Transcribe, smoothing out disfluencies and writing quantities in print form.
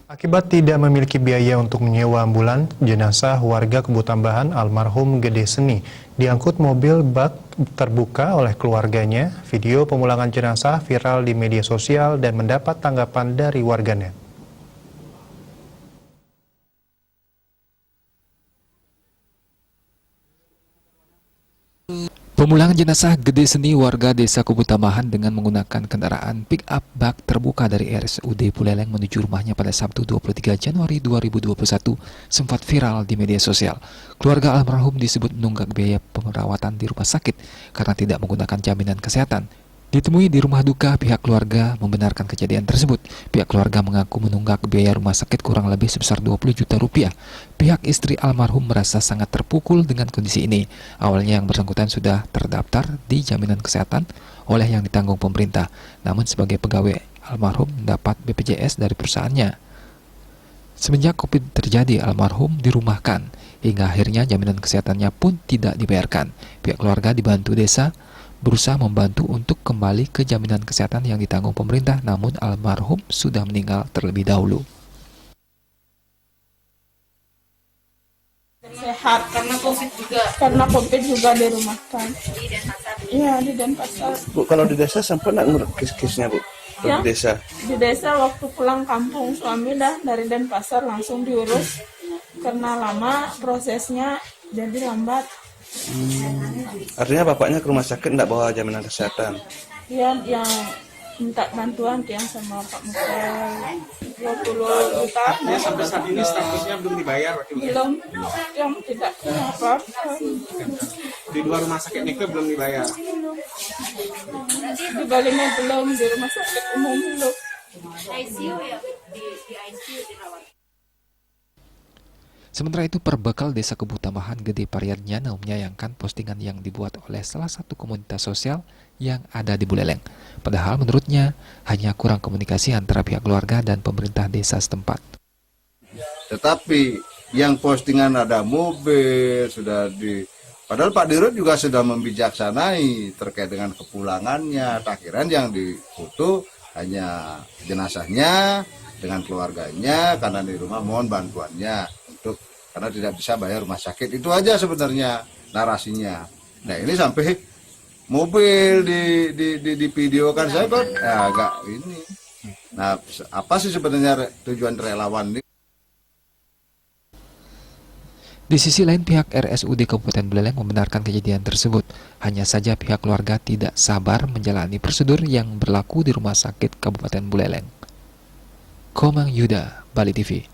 Akibat tidak memiliki biaya untuk menyewa ambulan, jenazah warga Kebutambahan almarhum Gede Seni diangkut mobil bak terbuka oleh keluarganya. Video pemulangan jenazah viral di media sosial dan mendapat tanggapan dari warganet. Pemulangan jenazah Gede Seni warga desa Kebutambahan dengan menggunakan kendaraan pick-up bak terbuka dari RSUD Buleleng menuju rumahnya pada Sabtu 23 Januari 2021 sempat viral di media sosial. Keluarga almarhum disebut menunggak biaya perawatan di rumah sakit karena tidak menggunakan jaminan kesehatan. Ditemui di rumah duka, pihak keluarga membenarkan kejadian tersebut. Pihak keluarga mengaku menunggak biaya rumah sakit kurang lebih sebesar 20 juta rupiah. Pihak istri almarhum merasa sangat terpukul dengan kondisi ini. Awalnya yang bersangkutan sudah terdaftar di jaminan kesehatan oleh yang ditanggung pemerintah. Namun sebagai pegawai, almarhum mendapat BPJS dari perusahaannya. Semenjak COVID terjadi, almarhum dirumahkan. Hingga akhirnya jaminan kesehatannya pun tidak dibayarkan. Pihak keluarga dibantu desa berusaha membantu untuk kembali ke jaminan kesehatan yang ditanggung pemerintah, namun almarhum sudah meninggal terlebih dahulu. Sehat karena COVID juga dirumahkan. Iya, di Denpasar. Bu, kalau di desa sampai nak ngurus kes-kesnya, Bu? Ya, Di desa? Di desa waktu pulang kampung suami dah dari Denpasar langsung diurus. Karena lama prosesnya jadi lambat. Artinya bapaknya ke rumah sakit enggak bawa jaminan kesehatan? Dia yang minta bantuan yang sama Pak Mukel 20 juta. Ya, sampai saat ini statusnya belum dibayar. Belum, yang tidak punya apa-apa. Di dua rumah sakit itu belum dibayar. Di Balinya belum, di rumah sakit umum belum. ICU ya, di ICU dirawat. Sementara itu, Perbekal Desa Kebutambahan Gede Pariadnyana menyayangkan postingan yang dibuat oleh salah satu komunitas sosial yang ada di Buleleng. Padahal menurutnya hanya kurang komunikasi antara pihak keluarga dan pemerintah desa setempat. Tetapi yang postingan ada mobil padahal Pak Dirut juga sudah membijaksanai terkait dengan kepulangannya. Takkiran yang difoto hanya jenazahnya dengan keluarganya karena di rumah mohon bantuannya karena tidak bisa bayar rumah sakit. Itu aja sebenarnya narasinya. Nah ini sampai mobil di videokan saya kan agak ini. Nah apa sih sebenarnya tujuan relawan ini? Di sisi lain, pihak RSUD Kabupaten Buleleng membenarkan kejadian tersebut. Hanya saja pihak keluarga tidak sabar menjalani prosedur yang berlaku di Rumah Sakit Kabupaten Buleleng. Komang Yuda, Bali TV.